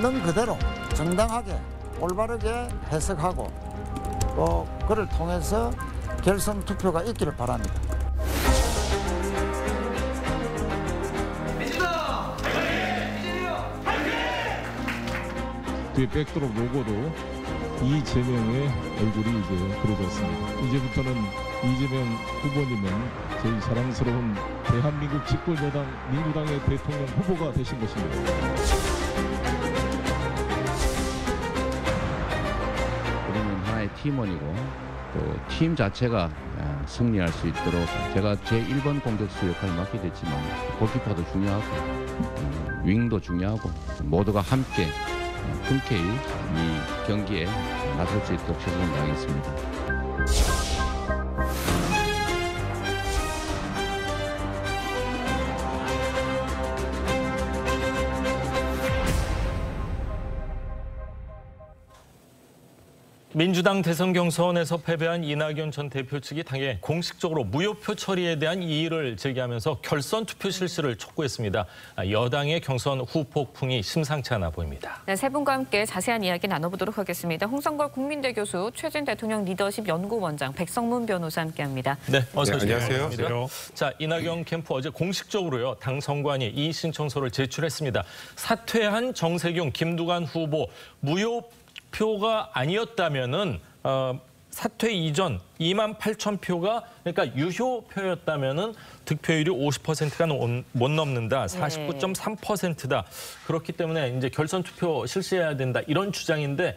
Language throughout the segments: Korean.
있는 그대로 정당하게 올바르게 해석하고 또 그를 통해서 결선 투표가 있기를 바랍니다. 뒤에 백드롭 로고도 이재명의 얼굴이 이제 그려졌습니다. 이제부터는 이재명 후보님은 저희 사랑스러운 대한민국 집권여당 민주당의 대통령 후보가 되신 것입니다. 우리는 하나의 팀원이고 또 팀 자체가 승리할 수 있도록 제가 제1번 공격수 역할을 맡게 됐지만 골키퍼도 중요하고 윙도 중요하고 모두가 함께 흔쾌히 이 경기에 나설 수 있도록 최선을 다하겠습니다. 민주당 대선 경선에서 패배한 이낙연 전 대표 측이 당에 공식적으로 무효표 처리에 대한 이의를 제기하면서 결선 투표 실시를 촉구했습니다. 여당의 경선 후폭풍이 심상치 않아 보입니다. 네, 세 분과 함께 자세한 이야기 나눠보도록 하겠습니다. 홍성걸 국민대 교수, 최진 대통령 리더십 연구원장, 백성문 변호사 함께합니다. 네, 어서 오세요. 네, 안녕하세요. 자, 이낙연 캠프 어제 공식적으로요 당 선관위 이의 신청서를 제출했습니다. 사퇴한 정세균, 김두관 후보 무효표가 아니었다면은 사퇴 이전 28,000표가 그러니까 유효표였다면은 득표율이 50%가 못 넘는다. 49.3%다. 그렇기 때문에 이제 결선 투표 실시해야 된다. 이런 주장인데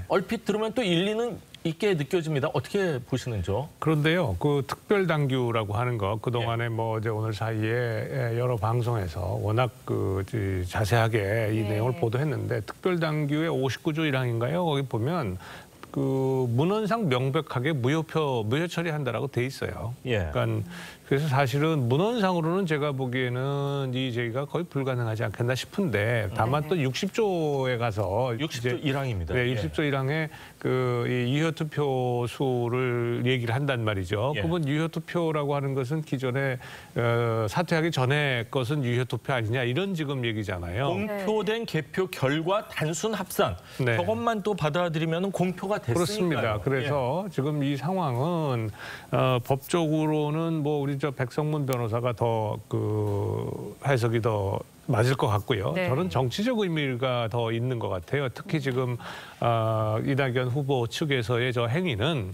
얼핏 들으면 또 일리는 있게 느껴집니다. 어떻게 보시는지요? 그런데요, 그 특별당규라고 하는 거 그동안에 뭐 어제 오늘 사이에 여러 방송에서 워낙 자세하게 이 내용을 보도했는데 특별당규의 59조 1항인가요? 거기 보면 그 문헌상 명백하게 무효 처리한다라고 돼 있어요. 그러니까 그래서 사실은 문헌상으로는 제가 보기에는 이 제기가 거의 불가능하지 않겠나 싶은데 다만 또 60조에 가서 60조 1항입니다. 네, 60조 1항에 그 유효 투표 수를 얘기를 한단 말이죠. 그러면 유효 투표라고 하는 것은 기존에 사퇴하기 전에 것은 유효 투표 아니냐 이런 지금 얘기잖아요. 공표된 개표 결과 단순 합산 저것만 또 받아들이면 공표가 됐으니까요. 그렇습니다. 그래서 지금 이 상황은 법적으로는 뭐 우리 저 백성문 변호사가 더 그 해석이 더 맞을 것 같고요. 저는 정치적 의미가 더 있는 것 같아요. 특히 지금 이낙연 후보 측에서의 저 행위는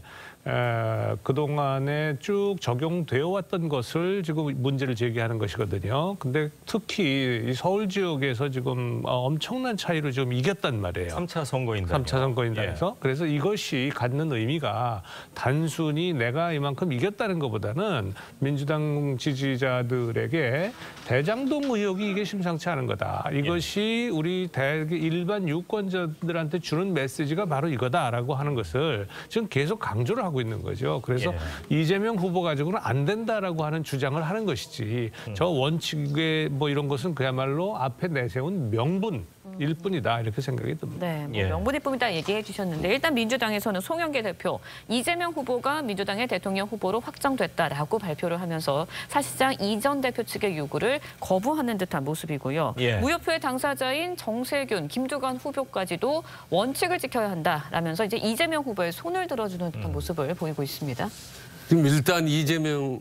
그동안에 쭉 적용되어 왔던 것을 지금 문제를 제기하는 것이거든요. 근데 특히 이 서울 지역에서 지금 엄청난 차이로 지금 이겼단 말이에요. 3차 선거인단. 3차 선거인단에서. 그래서 이것이 갖는 의미가 단순히 내가 이만큼 이겼다는 것보다는 민주당 지지자들에게 대장동 의혹이 이게 심상치 않은 거다. 이것이 우리 일반 유권자들한테 주는 메시지가 바로 이거다라고 하는 것을 지금 계속 강조를 하고 있는 거죠. 그래서 이재명 후보 가지고는 안 된다라고 하는 주장을 하는 것이지 저 원칙에 뭐 이런 것은 그야말로 앞에 내세운 명분일 뿐이다 이렇게 생각이 듭니다. 네, 뭐 명분일 뿐이다 얘기해 주셨는데 일단 민주당에서는 송영길 대표, 이재명 후보가 민주당의 대통령 후보로 확정됐다라고 발표를 하면서 사실상 이 전 대표 측의 요구를 거부하는 듯한 모습이고요. 무효표의 당사자인 정세균, 김두관 후보까지도 원칙을 지켜야 한다라면서 이제 이재명 후보의 손을 들어주는 듯한 모습을 보이고 있습니다. 지금 일단 이낙연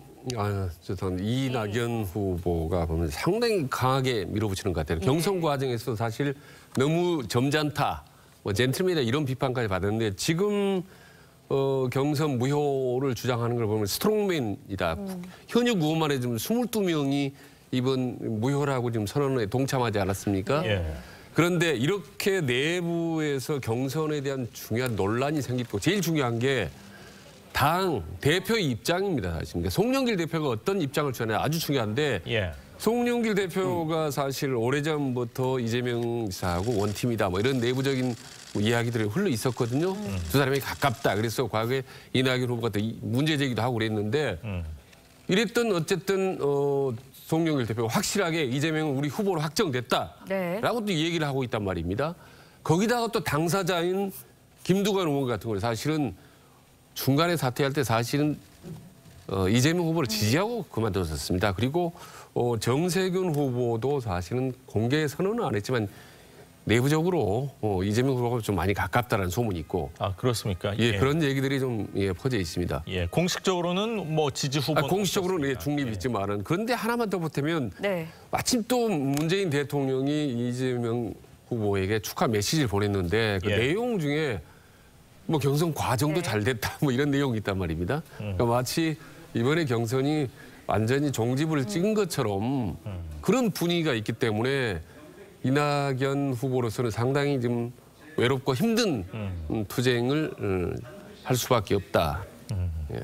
후보가 보면 상당히 강하게 밀어붙이는 것 같아요. 경선 과정에서 사실 너무 점잖다, 뭐 젠틀맨이다 이런 비판까지 받았는데 지금 경선 무효를 주장하는 걸 보면 스트롱맨이다. 현역 의원만 해도 22명이 이번 무효라고 지금 선언에 동참하지 않았습니까? 그런데 이렇게 내부에서 경선에 대한 중요한 논란이 생기고 제일 중요한 게 당 대표의 입장입니다. 사실. 그러니까 송영길 대표가 어떤 입장을 주냐가 아주 중요한데 송영길 대표가 사실 오래전부터 이재명 지사하고 원팀이다 뭐 이런 내부적인 이야기들이 흘러 있었거든요. 두 사람이 가깝다. 그래서 과거에 이낙연 후보가 또 문제 제기도 하고 그랬는데 이랬던 어쨌든 송영길 대표가 확실하게 이재명은 우리 후보로 확정됐다라고 또 얘기를 하고 있단 말입니다. 거기다가 또 당사자인 김두관 의원 같은 경우는 사실은 중간에 사퇴할 때 사실은 이재명 후보를 지지하고 그만뒀었습니다. 그리고 정세균 후보도 사실은 공개 선언은 안 했지만 내부적으로 이재명 후보가 좀 많이 가깝다는 소문이 있고. 아, 그렇습니까? 예, 그런 얘기들이 좀 퍼져 있습니다. 예, 공식적으로는 뭐 지지 후보는 공식적으로는 중립이 있지만은 그런데 하나만 더 보태면 네. 마침 또 문재인 대통령이 이재명 후보에게 축하 메시지를 보냈는데 그 예. 내용 중에 뭐 경선 과정도 잘 됐다 뭐 이런 내용이 있단 말입니다. 그러니까 마치 이번에 경선이 완전히 종지부를 찍은 것처럼 그런 분위기가 있기 때문에 이낙연 후보로서는 상당히 좀 외롭고 힘든 투쟁을 할 수밖에 없다.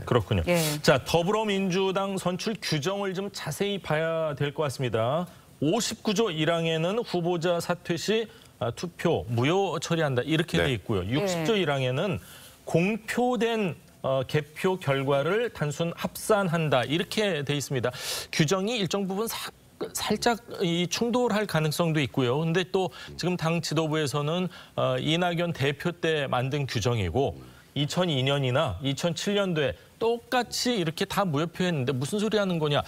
그렇군요. 예. 자, 더불어민주당 선출 규정을 좀 자세히 봐야 될 것 같습니다. 59조 1항에는 후보자 사퇴 시 투표 무효 처리한다 이렇게 돼 있고요. 60조 1항에는 공표된 개표 결과를 단순 합산한다 이렇게 돼 있습니다. 규정이 일정 부분 살짝 충돌할 가능성도 있고요. 근데 또 지금 당 지도부에서는 이낙연 대표 때 만든 규정이고 2002년이나 2007년도에 똑같이 이렇게 다 무효표했는데 무슨 소리 하는 거냐.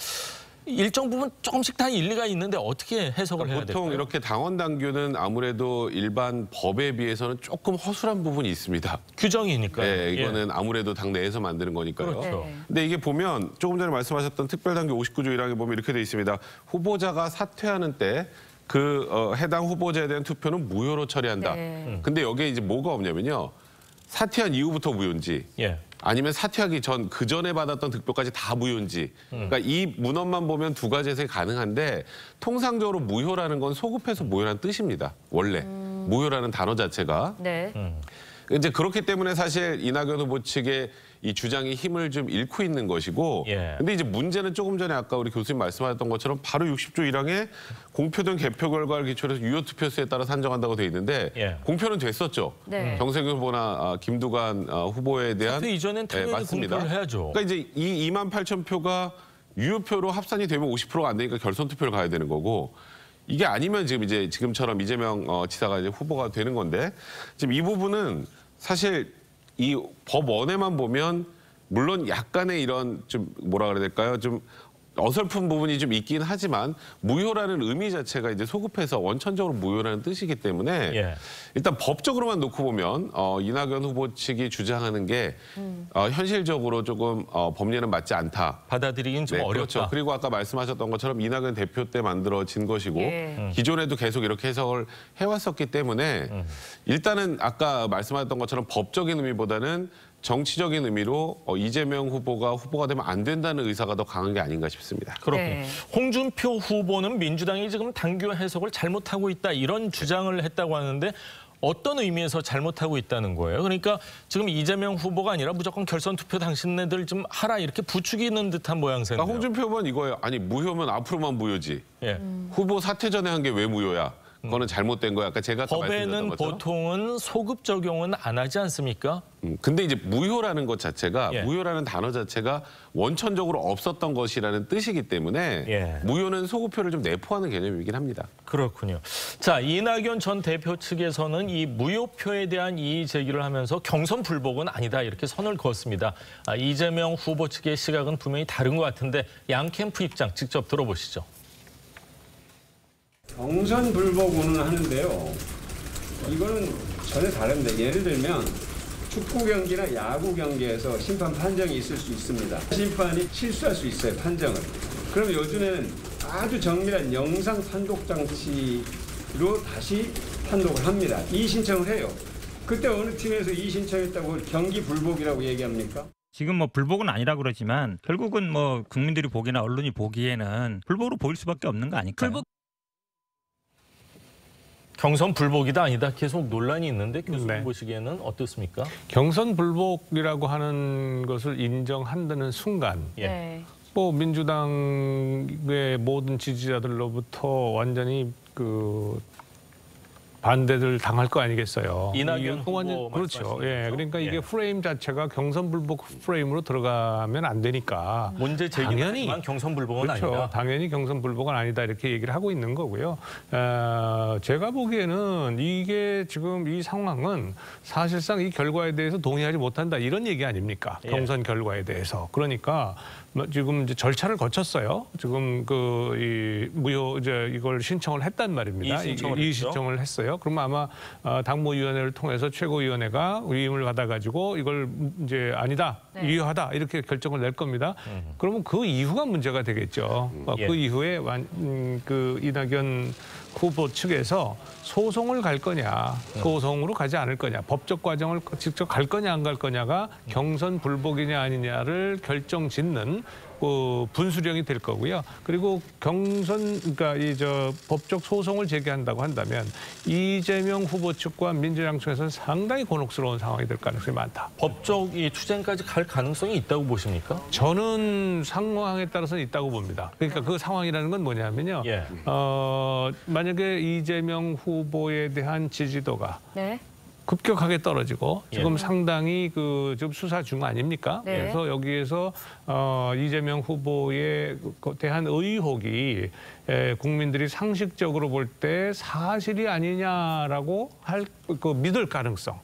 일정 부분 조금씩 다 일리가 있는데 어떻게 해석을 해야 될까요? 보통 이렇게 당원 당규는 아무래도 일반 법에 비해서는 조금 허술한 부분이 있습니다. 규정이니까요. 네, 이거는 아무래도 당 내에서 만드는 거니까요. 그렇죠. 네. 근데 이게 보면 조금 전에 말씀하셨던 특별당규 59조 1항에 보면 이렇게 돼 있습니다. 후보자가 사퇴하는 때 그 해당 후보자에 대한 투표는 무효로 처리한다. 네. 근데 여기에 이제 뭐가 없냐면요. 사퇴한 이후부터 무효인지 예. 아니면 사퇴하기 전 그 전에 받았던 득표까지 다 무효인지. 그러니까 이 문헌만 보면 두 가지 해석이 가능한데 통상적으로 무효라는 건 소급해서 무효라는 뜻입니다. 원래 무효라는 단어 자체가. 네. 이제 그렇기 때문에 사실 이낙연 후보 측의 이 주장이 힘을 좀 잃고 있는 것이고. 예. 근데 이제 문제는 조금 전에 아까 우리 교수님 말씀하셨던 것처럼 바로 60조 1항에 공표된 개표 결과를 기초로 해서 유효 투표수에 따라 산정한다고 돼 있는데 예. 공표는 됐었죠. 네. 정세균 후보나 김두관 후보에 대한 사퇴 이전엔 당연히 맞습니다. 공표를 해야죠. 그러니까 이제 이 28,000표가 유효표로 합산이 되면 50%가 안 되니까 결선 투표를 가야 되는 거고 이게 아니면 지금처럼 이재명 지사가 이제 후보가 되는 건데 지금 이 부분은 사실 이 법원에만 보면 물론 약간의 이런 좀 뭐라 그래야 될까요? 좀 어설픈 부분이 좀 있긴 하지만 무효라는 의미 자체가 이제 소급해서 원천적으로 무효라는 뜻이기 때문에 예. 일단 법적으로만 놓고 보면 이낙연 후보 측이 주장하는 게 현실적으로 조금 법리는 맞지 않다. 받아들이긴 좀 어렵다. 그렇죠. 그리고 아까 말씀하셨던 것처럼 이낙연 대표 때 만들어진 것이고 예. 기존에도 계속 이렇게 해석을 해왔었기 때문에 일단은 아까 말씀하셨던 것처럼 법적인 의미보다는 정치적인 의미로 이재명 후보가 되면 안 된다는 의사가 더 강한 게 아닌가 싶습니다. 그렇군요. 네. 홍준표 후보는 민주당이 지금 당규 해석을 잘못하고 있다 이런 주장을 했다고 하는데 어떤 의미에서 잘못하고 있다는 거예요? 그러니까 지금 이재명 후보가 아니라 무조건 결선 투표 당신네들 좀 하라 이렇게 부추기는 듯한 모양새인데요. 그러니까 홍준표 후보는 이거예요. 아니 무효면 앞으로만 무효지. 예. 후보 사퇴 전에 한 게 왜 무효야? 그거는 잘못된 거야. 아까 제가 아까 말씀드렸던 법에는 것처럼. 보통은 소급 적용은 안 하지 않습니까? 근데 이제 무효라는 것 자체가 예. 무효라는 단어 자체가 원천적으로 없었던 것이라는 뜻이기 때문에 예. 무효는 소급표를 좀 내포하는 개념이긴 합니다. 그렇군요. 자, 이낙연 전 대표 측에서는 이 무효표에 대한 이의 제기를 하면서 경선 불복은 아니다 이렇게 선을 그었습니다. 이재명 후보 측의 시각은 분명히 다른 것 같은데 양 캠프 입장 직접 들어보시죠. 경선 불복 운운하는데요. 이거는 전혀 다릅니다. 예를 들면 축구 경기나 야구 경기에서 심판 판정이 있을 수 있습니다. 심판이 실수할 수 있어요, 판정을. 그럼 요즘에는 아주 정밀한 영상 판독 장치로 다시 판독을 합니다. 이의 신청을 해요. 그때 어느 팀에서 이의 신청했다고 경기 불복이라고 얘기합니까? 지금 뭐 불복은 아니라 그러지만 결국은 뭐 국민들이 보기나 언론이 보기에는 불복으로 보일 수밖에 없는 거 아닐까요? 경선 불복이다 아니다 계속 논란이 있는데 교수님 네. 보시기에는 어떻습니까? 경선 불복이라고 하는 것을 인정한다는 순간 예. 네. 뭐 민주당의 모든 지지자들로부터 완전히 그 반대를 당할 거 아니겠어요. 이낙연 이게 후보 완전 그렇죠. 말씀하시는 예, 거죠? 그러니까 이게 예. 프레임 자체가 경선 불복 프레임으로 들어가면 안 되니까 문제 제기만 당연히 하지만 경선 불복은 그렇죠. 아니다. 당연히 경선 불복은 아니다 이렇게 얘기를 하고 있는 거고요. 제가 보기에는 이게 지금 이 상황은 사실상 이 결과에 대해서 동의하지 못한다 이런 얘기 아닙니까? 예. 경선 결과에 대해서. 그러니까 지금 이제 절차를 거쳤어요. 지금 이 무효 이제 이걸 신청을 했단 말입니다. 이의 신청을 이의 했죠. 신청을 했어요. 거예요. 그러면 아마 당무위원회를 통해서 최고위원회가 위임을 받아가지고 이걸 이제 아니다, 유효하다 이렇게 결정을 낼 겁니다. 그러면 그 이후가 문제가 되겠죠. 그 이후에 그 이낙연 후보 측에서 소송을 갈 거냐, 소송으로 가지 않을 거냐, 법적 과정을 직접 갈 거냐 안 갈 거냐가 경선 불복이냐 아니냐를 결정짓는 분수령이 될 거고요. 그리고 그러니까 법적 소송을 제기한다고 한다면 이재명 후보 측과 민주당 측에서는 상당히 곤혹스러운 상황이 될 가능성이 많다. 법적 이 투쟁까지 갈 가능성이 있다고 보십니까? 저는 상황에 따라서는 있다고 봅니다. 그러니까 그 상황이라는 건 뭐냐면요. 만약에 이재명 후보에 대한 지지도가 급격하게 떨어지고 지금 상당히 지금 수사 중 아닙니까? 그래서 여기에서 이재명 후보에 대한 의혹이 국민들이 상식적으로 볼 때 사실이 아니냐라고 믿을 가능성.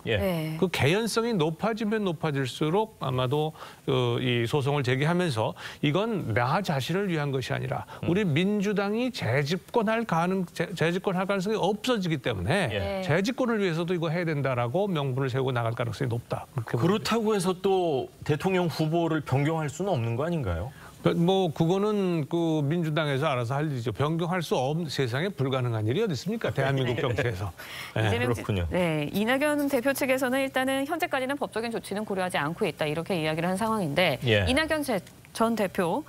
그 개연성이 높아지면 높아질수록 아마도 이 소송을 제기하면서 이건 나 자신을 위한 것이 아니라 우리 민주당이 재집권할 가능성이 없어지기 때문에 재집권을 위해서도 이거 해야 된다라고 명분을 세우고 나갈 가능성이 높다. 그렇다고 해서 또 대통령 후보를 변경할 수는 없는 거 아닌가요? 그거는 민주당에서 알아서 할 일이죠. 변경할 수 없는 세상에 불가능한 일이 어디 있습니까? 대한민국 정치에서. 그렇군요. 이낙연 대표 측에서는 일단은 현재까지는 법적인 조치는 고려하지 않고 있다 이렇게 이야기를 한 상황인데 이낙연 전 대표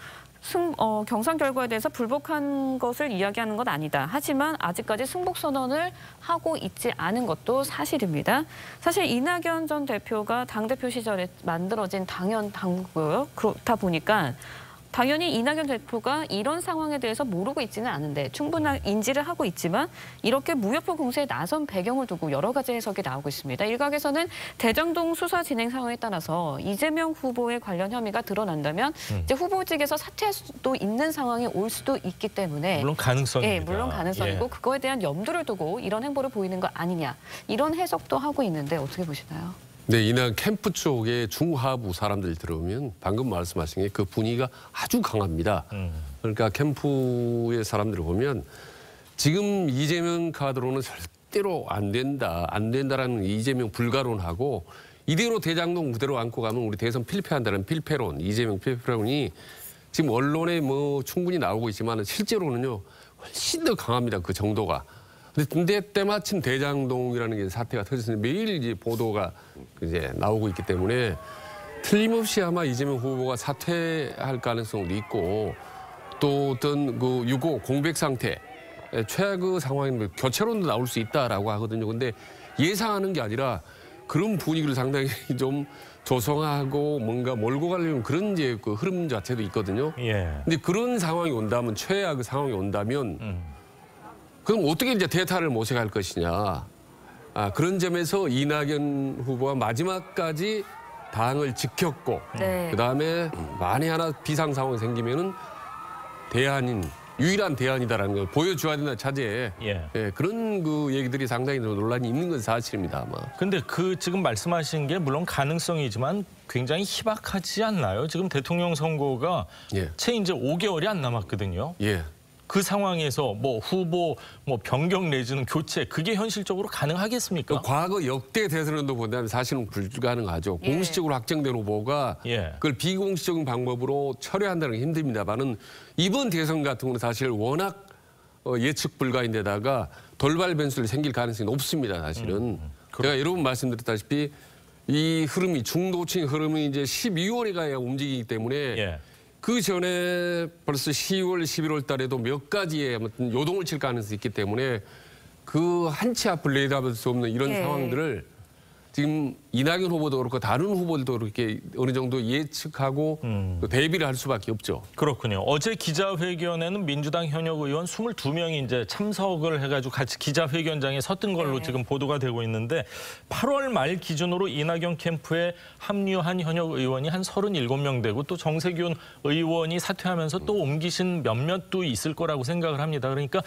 경선 결과에 대해서 불복한 것을 이야기하는 건 아니다. 하지만 아직까지 승복 선언을 하고 있지 않은 것도 사실입니다. 사실 이낙연 전 대표가 당대표 시절에 만들어진 당고요. 그렇다 보니까 당연히 이낙연 대표가 이런 상황에 대해서 모르고 있지는 않은데 충분한 인지를 하고 있지만 이렇게 무효표 공세에 나선 배경을 두고 여러 가지 해석이 나오고 있습니다. 일각에서는 대장동 수사 진행 상황에 따라서 이재명 후보의 관련 혐의가 드러난다면 이제 후보직에서 사퇴할 수도 있는 상황이 올 수도 있기 때문에 물론 가능성입니다. 물론 가능성이고 그거에 대한 염두를 두고 이런 행보를 보이는 거 아니냐 이런 해석도 하고 있는데 어떻게 보시나요? 네, 이날 캠프 쪽에 중하부 사람들 들어오면 방금 말씀하신 게 그 분위기가 아주 강합니다. 그러니까 캠프의 사람들을 보면 지금 이재명 카드로는 절대로 안 된다라는 이재명 불가론하고 이대로 대장동 그대로 안고 가면 우리 대선 필패한다는 필패론, 이재명 필패론이 지금 언론에 충분히 나오고 있지만 실제로는요 훨씬 더 강합니다. 그 정도가. 근데 때마침 대장동이라는 게 사태가 터졌으니 매일 이제 보도가 이제 나오고 있기 때문에 틀림없이 아마 이재명 후보가 사퇴할 가능성도 있고 또 어떤 6.5 공백 상태 최악의 상황인 교체론도 나올 수 있다라고 하거든요. 근데 예상하는 게 아니라 그런 분위기를 상당히 좀 조성하고 뭔가 몰고 가려는 그런 이제 그 흐름 자체도 있거든요. 근데 그런 상황이 온다면 최악의 상황이 온다면 그럼 어떻게 이제 대타를 모셔갈 것이냐. 그런 점에서 이낙연 후보가 마지막까지 당을 지켰고 그다음에 만에 하나 비상 상황이 생기면은 유일한 대안이다라는 걸 보여줘야 된다 차제에 그런 얘기들이 상당히 논란이 있는 건 사실입니다 아마. 근데 지금 말씀하신 게 물론 가능성이지만 굉장히 희박하지 않나요? 지금 대통령 선거가 채 이제 5개월이 안 남았거든요. 그 상황에서 후보 변경 내지는 교체 그게 현실적으로 가능하겠습니까? 과거 역대 대선도 본다면 사실은 불가능하죠. 공식적으로 확정된 후보가 그걸 비공식적인 방법으로 처리한다는 게 힘듭니다만은 이번 대선 같은 경우는 사실 워낙 예측 불가인데다가 돌발 변수를 생길 가능성이 높습니다. 사실은. 제가 여러 번 말씀드렸다시피 이 흐름이 중도층 흐름이 이제 12월에 가야 움직이기 때문에 그 전에 벌써 10월, 11월 달에도 몇 가지의 아무튼 요동을 칠 가능성이 있기 때문에 그 한 치 앞을 내다볼 수 없는 이런 상황들을 지금 이낙연 후보도 그렇고 다른 후보들도 그렇게 어느 정도 예측하고 또 대비를 할 수밖에 없죠. 그렇군요. 어제 기자회견에는 민주당 현역 의원 22명이 이제 참석을 해가지고 같이 기자회견장에 섰던 걸로 지금 보도가 되고 있는데 8월 말 기준으로 이낙연 캠프에 합류한 현역 의원이 한 37명 되고 또 정세균 의원이 사퇴하면서 또 옮기신 몇몇도 있을 거라고 생각을 합니다. 그러니까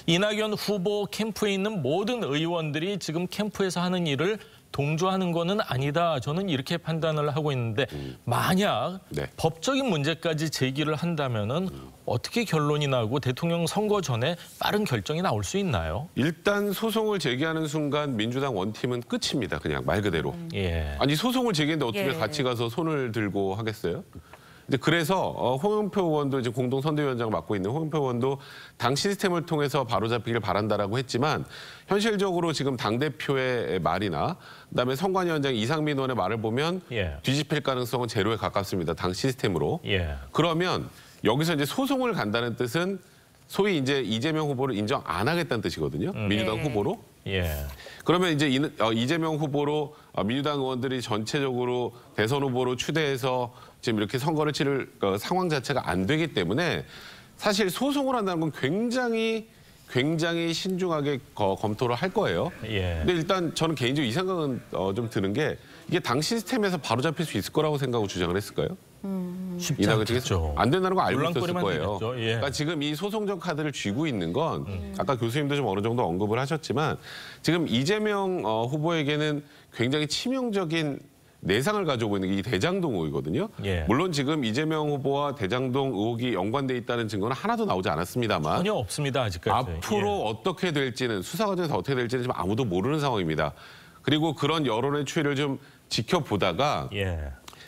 이낙연 후보 캠프에 있는 모든 의원들이 지금 캠프에서 하는 일을 동조하는 거는 아니다. 저는 이렇게 판단을 하고 있는데 만약 네. 법적인 문제까지 제기를 한다면은 어떻게 결론이 나고 대통령 선거 전에 빠른 결정이 나올 수 있나요? 일단 소송을 제기하는 순간 민주당 원팀은 끝입니다. 그냥 말 그대로. 예. 아니 소송을 제기했는데 어떻게 예. 같이 가서 손을 들고 하겠어요? 이제 그래서 홍영표 의원도 이제 공동 선대위원장을 맡고 있는 홍영표 의원도 당 시스템을 통해서 바로잡히길 바란다라고 했지만 현실적으로 지금 당 대표의 말이나 그다음에 선관위원장 이상민 의원의 말을 보면 예. 뒤집힐 가능성은 제로에 가깝습니다. 당 시스템으로. 예. 그러면 여기서 이제 소송을 간다는 뜻은 소위 이제 이재명 후보를 인정 안 하겠다는 뜻이거든요. 민주당 예. 후보로. 예. 그러면 이제 이재명 후보로 민주당 의원들이 전체적으로 대선 후보로 추대해서 지금 이렇게 선거를 치를 상황 자체가 안 되기 때문에 사실 소송을 한다는 건 굉장히 신중하게 검토를 할 거예요. 예. 근데 일단 저는 개인적으로 이 생각은 좀 드는 게 이게 당 시스템에서 바로잡힐 수 있을 거라고 생각하고 주장을 했을까요? 쉽지 이낙연 않겠죠. 측에서 안 된다는 거 알고 있었을 논란거리만 거예요. 되겠죠. 예. 그러니까 지금 이 소송적 카드를 쥐고 있는 건 아까 교수님도 좀 어느 정도 언급을 하셨지만 지금 이재명 후보에게는 굉장히 치명적인 내상을 가지고 있는 게 이 대장동 의혹이거든요. 예. 물론 지금 이재명 후보와 대장동 의혹이 연관돼 있다는 증거는 하나도 나오지 않았습니다만 전혀 없습니다. 아직까지. 앞으로 예. 어떻게 될지는 수사 과정에서 어떻게 될지는 지금 아무도 모르는 상황입니다. 그리고 그런 여론의 추이를 좀 지켜보다가 예.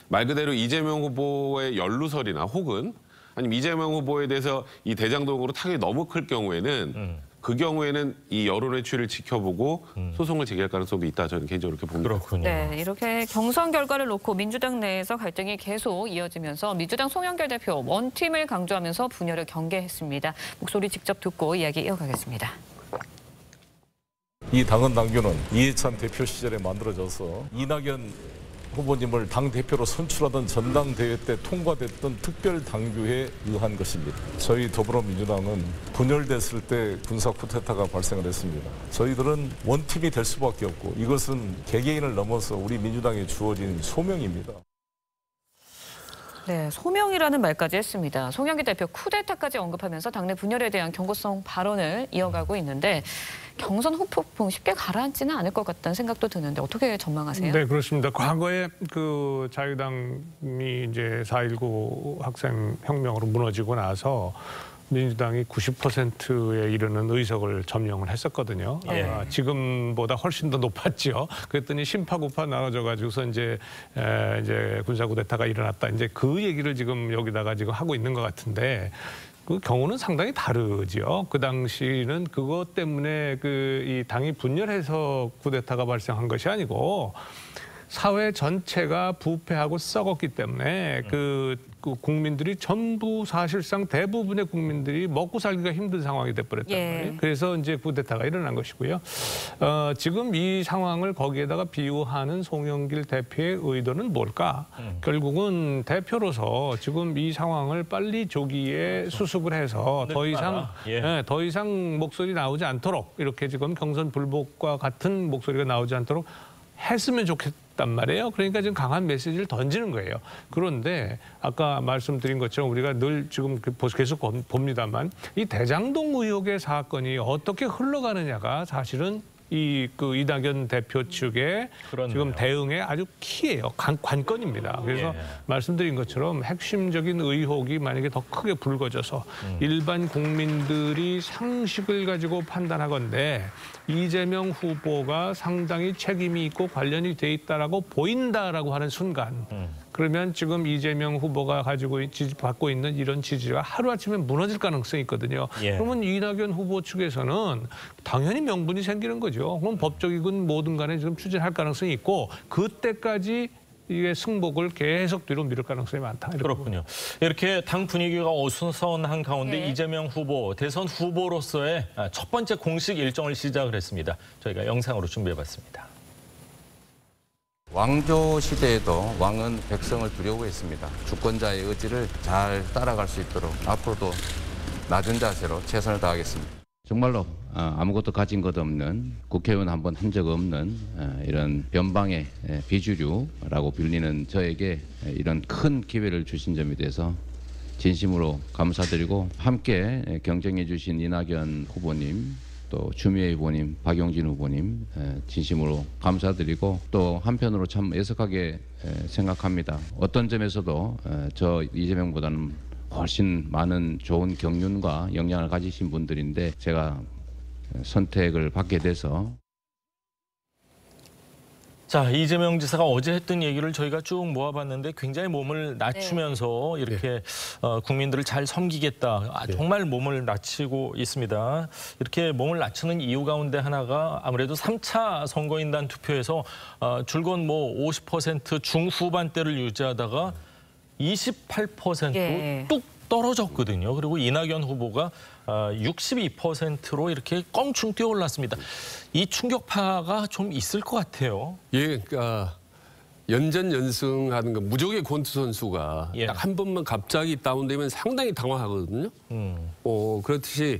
말 그대로 이재명 후보의 연루설이나 혹은 아니면 이재명 후보에 대해서 이 대장동으로 타격이 너무 클 경우에는 그 경우에는 이 여론의 추이를 지켜보고 소송을 제기할 가능성도 있다. 저는 개인적으로 그렇게 봅니다. 그렇군요. 네, 이렇게 경선 결과를 놓고 민주당 내에서 갈등이 계속 이어지면서 민주당 송영길 대표 원팀을 강조하면서 분열을 경계했습니다. 목소리 직접 듣고 이야기 이어가겠습니다. 이 당헌 당규는 이해찬 대표 시절에 만들어져서 이낙연 후보님을 당대표로 선출하던 전당대회 때 통과됐던 특별당규에 의한 것입니다. 저희 더불어민주당은 분열됐을 때 군사 쿠데타가 발생을 했습니다. 저희들은 원팀이 될 수밖에 없고 이것은 개개인을 넘어서 우리 민주당에 주어진 소명입니다. 네, 소명이라는 말까지 했습니다. 송영길 대표 쿠데타까지 언급하면서 당내 분열에 대한 경고성 발언을 이어가고 있는데 경선 후폭풍 쉽게 가라앉지는 않을 것 같다는 생각도 드는데 어떻게 전망하세요? 네, 그렇습니다. 과거에 그 자유당이 이제 4.19 학생 혁명으로 무너지고 나서 민주당이 90%에 이르는 의석을 점령을 했었거든요. 네. 지금보다 훨씬 더 높았죠. 그랬더니 심파구파 나눠져가지고서 이제 군사 쿠데타가 일어났다. 이제 그 얘기를 지금 여기다가 지금 하고 있는 것 같은데 그 경우는 상당히 다르죠. 그 당시는 그것 때문에 이 당이 분열해서 쿠데타가 발생한 것이 아니고 사회 전체가 부패하고 썩었기 때문에 그 국민들이 전부 사실상 대부분의 국민들이 먹고 살기가 힘든 상황이 돼버렸단 말이에요. 그래서 이제 쿠데타가 일어난 것이고요. 지금 이 상황을 거기에다가 비유하는 송영길 대표의 의도는 뭘까? 결국은 대표로서 지금 이 상황을 빨리 조기에 수습을 해서 더 이상 목소리 나오지 않도록 이렇게 지금 경선 불복과 같은 목소리가 나오지 않도록 했으면 좋겠단 말이에요. 그러니까 지금 강한 메시지를 던지는 거예요. 그런데 아까 말씀드린 것처럼 우리가 늘 지금 계속 봅니다만 이 대장동 의혹의 사건이 어떻게 흘러가느냐가 사실은 이낙연 대표 측의 그렇네요. 지금 대응의 아주 키예요. 관건입니다. 그래서 말씀드린 것처럼 핵심적인 의혹이 만약에 더 크게 불거져서 일반 국민들이 상식을 가지고 판단하건대 이재명 후보가 상당히 책임이 있고 관련이 돼 있다라고 보인다라고 하는 순간 그러면 지금 이재명 후보가 받고 있는 이런 지지가 하루아침에 무너질 가능성이 있거든요. 그러면 이낙연 후보 측에서는 당연히 명분이 생기는 거죠. 그럼 법적이건 뭐든 간에 지금 추진할 가능성이 있고 그때까지 이게 승복을 계속 뒤로 미룰 가능성이 많다. 그렇군요. 이렇게 당 분위기가 어수선한 가운데 이재명 후보, 대선 후보로서의 첫 번째 공식 일정을 시작을 했습니다. 저희가 영상으로 준비해봤습니다. 왕조 시대에도 왕은 백성을 두려워했습니다. 주권자의 의지를 잘 따라갈 수 있도록 앞으로도 낮은 자세로 최선을 다하겠습니다. 정말로 아무것도 가진 것 없는 국회의원 한 번 한 적 없는 이런 변방의 비주류라고 불리는 저에게 이런 큰 기회를 주신 점에 대해서 진심으로 감사드리고 함께 경쟁해 주신 이낙연 후보님 또 추미애 후보님, 박용진 후보님 진심으로 감사드리고 또 한편으로 참 애석하게 생각합니다. 어떤 점에서도 저 이재명보다는 훨씬 많은 좋은 경륜과 역량을 가지신 분들인데 제가 선택을 받게 돼서 자, 이재명 지사가 어제 했던 얘기를 저희가 쭉 모아봤는데 굉장히 몸을 낮추면서 이렇게 국민들을 잘 섬기겠다. 정말 몸을 낮추고 있습니다. 이렇게 몸을 낮추는 이유 가운데 하나가 아무래도 3차 선거인단 투표에서 줄곧 뭐 50% 중후반대를 유지하다가 28%로 뚝 떨어졌거든요. 그리고 이낙연 후보가 62%로 이렇게 껑충 뛰어올랐습니다. 이 충격파가 좀 있을 것 같아요. 예, 그러니까 연전연승하는 거 무적의 권투 선수가 딱 한 번만 갑자기 다운되면 상당히 당황하거든요. 그렇듯이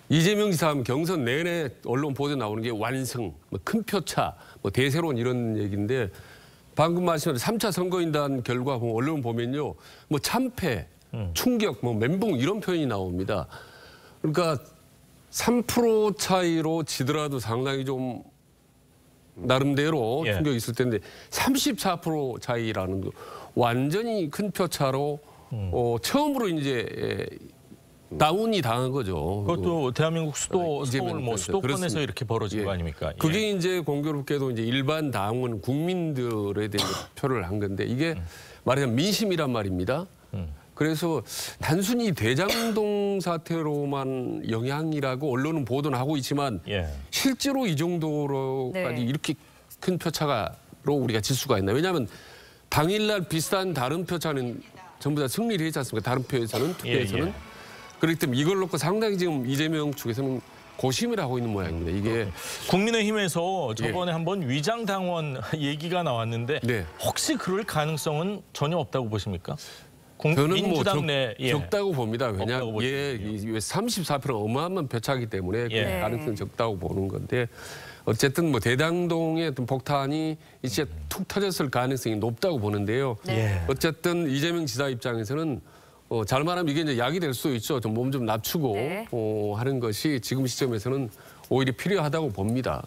이재명 지사 하면 경선 내내 언론 보도에 나오는 게 완승, 뭐 큰 표차, 뭐 대세론 이런 얘기인데 방금 말씀하신 3차 선거인단 결과 언론 보면요, 뭐 참패, 충격, 뭐 멘붕 이런 표현이 나옵니다. 그러니까 3% 차이로 지더라도 상당히 좀 나름대로 충격이 있을 텐데 34% 차이라는 거 완전히 큰 표차로 처음으로 이제 다운이 당한 거죠. 그것도 대한민국 수도 서울 뭐 수도권에서 이렇게 벌어진 거 아닙니까? 그게 이제 공교롭게도 이제 일반 당원 국민들에 대한 표를 한 건데 이게 말하자면 민심이란 말입니다. 그래서 단순히 대장동 사태로만 영향이라고 언론은 보도는 하고 있지만 실제로 이 정도로까지 이렇게 큰 표차로 우리가 질 수가 있나. 왜냐하면 당일날 비슷한 다른 표차는 전부 다 승리를 했지 않습니까? 다른 표에서는, 투표에서는. 그렇기 때문에 이걸 놓고 상당히 지금 이재명 측에서는 고심을 하고 있는 모양입니다. 이게 국민의힘에서 저번에 한번 위장당원 얘기가 나왔는데 혹시 그럴 가능성은 전혀 없다고 보십니까? 저는 민주당 뭐 적다고 봅니다. 왜냐하면 34% 어마어마한 표차이기 때문에 그 가능성은 적다고 보는 건데 어쨌든 뭐 대장동의 어떤 폭탄이 이제 툭 터졌을 가능성이 높다고 보는데요. 어쨌든 이재명 지사 입장에서는 잘 말하면 이게 이제 약이 될 수도 있죠. 좀 몸 좀 낮추고 하는 것이 지금 시점에서는 오히려 필요하다고 봅니다.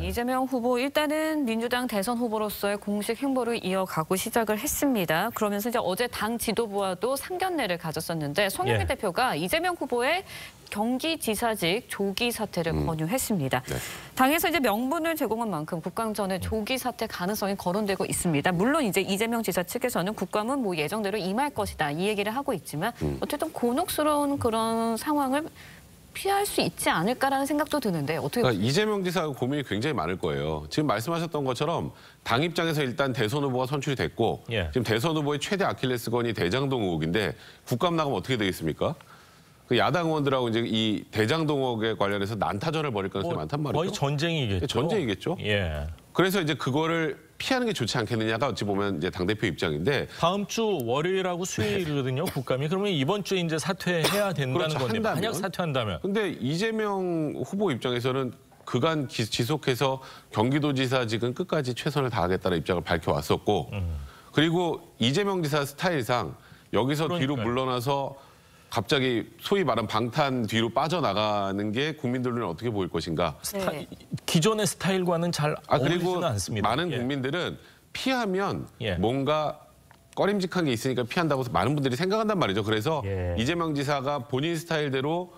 이재명 후보 일단은 민주당 대선 후보로서의 공식 행보를 이어가고 시작을 했습니다. 그러면서 이제 어제 당 지도부와도 상견례를 가졌었는데 송영길 대표가 이재명 후보의 경기지사직 조기 사퇴를 권유했습니다. 당에서 이제 명분을 제공한 만큼 국감전에 조기 사퇴 가능성이 거론되고 있습니다. 물론 이제 이재명 지사 측에서는 국감은 뭐 예정대로 임할 것이다 이 얘기를 하고 있지만 어쨌든 곤혹스러운 그런 상황을 피할 수 있지 않을까라는 생각도 드는데 어떻게 보세요? 이재명 지사 고민이 굉장히 많을 거예요. 지금 말씀하셨던 것처럼 당 입장에서 일단 대선 후보가 선출이 됐고 지금 대선 후보의 최대 아킬레스건이 대장동 의혹인데 국감 나가면 어떻게 되겠습니까? 그 야당 의원들하고 이제 이 대장동 의혹에 관련해서 난타전을 벌일 가능성이 많단 말이죠. 거의 전쟁이겠죠. 전쟁이겠죠. 그래서 이제 그거를 피하는 게 좋지 않겠느냐가 어찌 보면 이제 당대표 입장인데 다음 주 월요일하고 수요일이거든요, 국감이. 그러면 이번 주에 이제 사퇴해야 된다는 건데 만약 사퇴한다면. 근데 이재명 후보 입장에서는 그간 지속해서 경기도지사직은 끝까지 최선을 다하겠다는 입장을 밝혀왔었고 그리고 이재명 지사 스타일상 여기서 뒤로 물러나서 갑자기 소위 말하는 방탄 뒤로 빠져나가는 게 국민들은 어떻게 보일 것인가. 기존의 스타일과는 잘 어울리지는 않습니다. 많은 국민들은 피하면 뭔가 꺼림직한 게 있으니까 피한다고 많은 분들이 생각한단 말이죠. 그래서 이재명 지사가 본인 스타일대로